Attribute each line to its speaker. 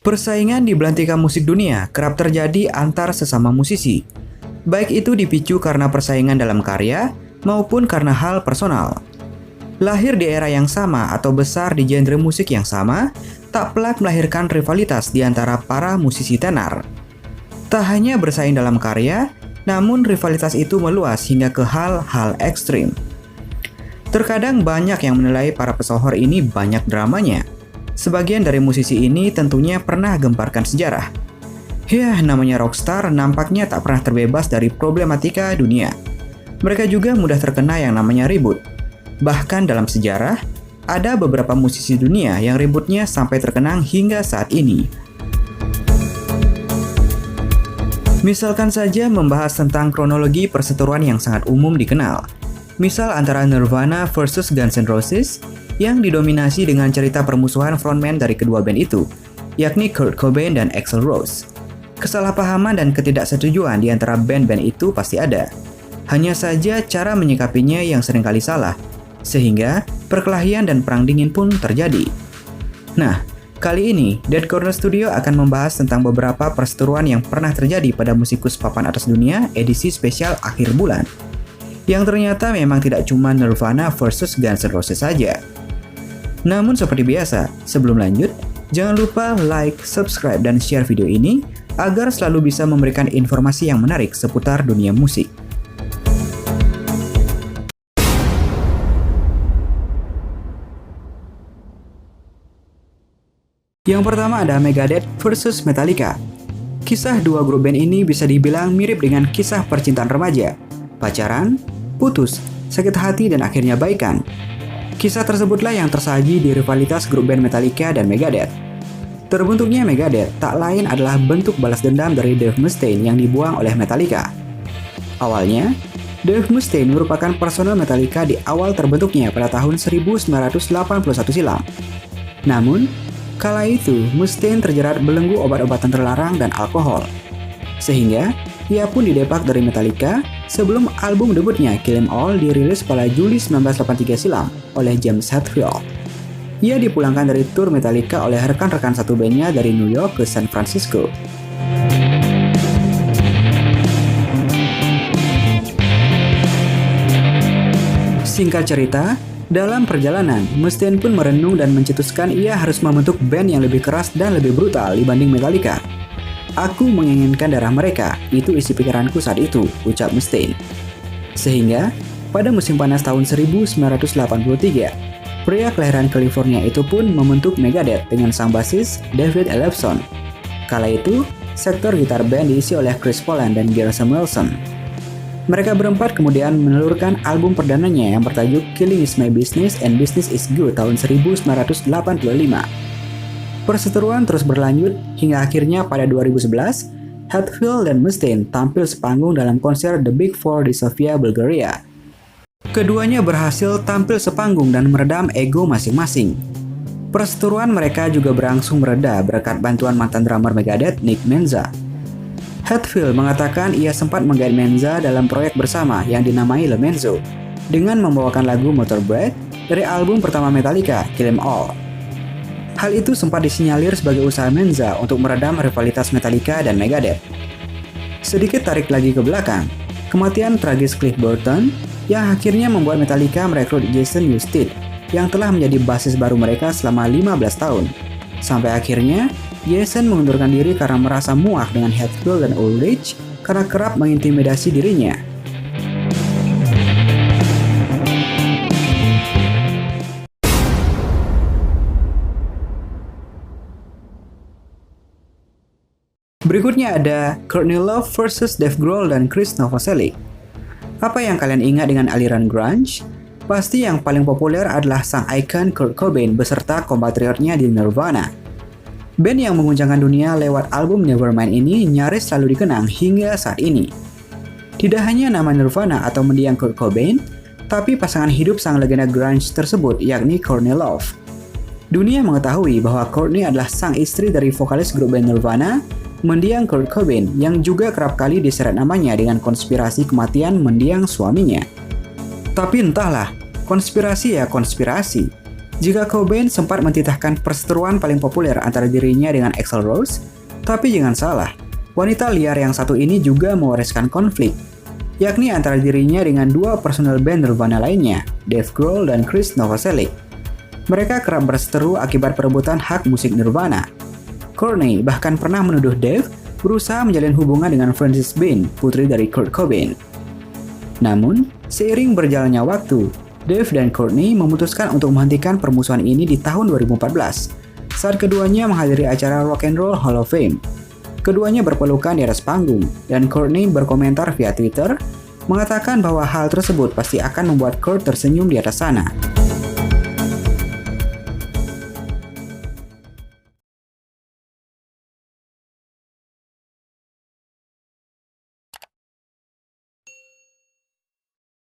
Speaker 1: Persaingan di belantika musik dunia kerap terjadi antar sesama musisi, baik itu dipicu karena persaingan dalam karya maupun karena hal personal. Lahir di era yang sama atau besar di genre musik yang sama, tak pelak melahirkan rivalitas di antara para musisi tenar. Tak hanya bersaing dalam karya, namun rivalitas itu meluas hingga ke hal-hal ekstrim. Terkadang banyak yang menilai para pesohor ini banyak dramanya. Sebagian dari musisi ini tentunya pernah gemparkan sejarah. Ya, namanya rockstar nampaknya tak pernah terbebas dari problematika dunia. Mereka juga mudah terkena yang namanya ribut. Bahkan dalam sejarah, ada beberapa musisi dunia yang ributnya sampai terkenang hingga saat ini. Misalkan saja membahas tentang kronologi perseteruan yang sangat umum dikenal. Misal antara Nirvana versus Guns N' Roses yang didominasi dengan cerita permusuhan frontman dari kedua band itu, yakni Kurt Cobain dan Axl Rose. Kesalahpahaman dan ketidaksetujuan di antara band-band itu pasti ada. Hanya saja cara menyikapinya yang seringkali salah, sehingga perkelahian dan perang dingin pun terjadi. Nah, kali ini Dead Corner Studio akan membahas tentang beberapa perseteruan yang pernah terjadi pada musikus papan atas dunia edisi spesial akhir bulan. Yang ternyata memang tidak cuma Nirvana versus Guns N' Roses saja. Namun seperti biasa, sebelum lanjut, jangan lupa like, subscribe, dan share video ini agar selalu bisa memberikan informasi yang menarik seputar dunia musik. Yang pertama ada Megadeth versus Metallica. Kisah dua grup band ini bisa dibilang mirip dengan kisah percintaan remaja, pacaran, putus, sakit hati, dan akhirnya baikan. Kisah tersebutlah yang tersaji di rivalitas grup band Metallica dan Megadeth. Terbentuknya Megadeth tak lain adalah bentuk balas dendam dari Dave Mustaine yang dibuang oleh Metallica. Awalnya, Dave Mustaine merupakan personel Metallica di awal terbentuknya pada tahun 1981 silam. Namun, kala itu Mustaine terjerat belenggu obat-obatan terlarang dan alkohol. Sehingga, ia pun didepak dari Metallica sebelum album debutnya Kill 'Em All dirilis pada Juli 1983 silam oleh James Hetfield. Ia dipulangkan dari tur Metallica oleh rekan-rekan satu bandnya dari New York ke San Francisco. Singkat cerita, dalam perjalanan, Mustaine pun merenung dan mencetuskan ia harus membentuk band yang lebih keras dan lebih brutal dibanding Metallica. Aku menginginkan darah mereka, itu isi pikiranku saat itu, ucap Mustaine. Sehingga, pada musim panas tahun 1983, pria kelahiran California itu pun membentuk Megadeth dengan sang basis David Ellefson. Kala itu, sektor gitar band diisi oleh Chris Poland dan Gary Samuelson. Mereka berempat kemudian menelurkan album perdananya yang bertajuk Killing Is My Business and Business Is Good tahun 1985. Perseteruan terus berlanjut hingga akhirnya pada 2011, Hetfield dan Mustaine tampil sepanggung dalam konser The Big Four di Sofia, Bulgaria. Keduanya berhasil tampil sepanggung dan meredam ego masing-masing. Perseteruan mereka juga berangsung mereda berkat bantuan mantan drummer Megadeth, Nick Menza. Hetfield mengatakan ia sempat menggait Menza dalam proyek bersama yang dinamai Le Menzo dengan membawakan lagu Motorbreath dari album pertama Metallica, Kill 'Em All. Hal itu sempat disinyalir sebagai usaha Menza untuk meredam rivalitas Metallica dan Megadeth. Sedikit tarik lagi ke belakang, kematian tragis Cliff Burton yang akhirnya membuat Metallica merekrut Jason Newsted yang telah menjadi basis baru mereka selama 15 tahun. Sampai akhirnya, Jason mengundurkan diri karena merasa muak dengan Hetfield dan Ulrich karena kerap mengintimidasi dirinya. Berikutnya ada Courtney Love versus Dave Grohl dan Chris Novoselic. Apa yang kalian ingat dengan aliran grunge? Pasti yang paling populer adalah sang ikon Kurt Cobain beserta kompatriotnya di Nirvana. Band yang mengguncangkan dunia lewat album Nevermind ini nyaris selalu dikenang hingga saat ini. Tidak hanya nama Nirvana atau mendiang Kurt Cobain, tapi pasangan hidup sang legenda grunge tersebut yakni Courtney Love. Dunia mengetahui bahwa Courtney adalah sang istri dari vokalis grup band Nirvana, mendiang Kurt Cobain yang juga kerap kali diseret namanya dengan konspirasi kematian mendiang suaminya. Tapi entahlah, konspirasi ya konspirasi. Jika Cobain sempat mentitahkan perseteruan paling populer antara dirinya dengan Axl Rose, tapi jangan salah, wanita liar yang satu ini juga mewariskan konflik, yakni antara dirinya dengan dua personel band Nirvana lainnya, Dave Grohl dan Chris Novoselic. Mereka kerap berseteru akibat perebutan hak musik Nirvana. Courtney bahkan pernah menuduh Dave berusaha menjalin hubungan dengan Frances Bean, putri dari Kurt Cobain. Namun, seiring berjalannya waktu, Dave dan Courtney memutuskan untuk menghentikan permusuhan ini di tahun 2014 saat keduanya menghadiri acara Rock and Roll Hall of Fame. Keduanya berpelukan di atas panggung, dan Courtney berkomentar via Twitter mengatakan bahwa hal tersebut pasti akan membuat Kurt tersenyum di atas sana.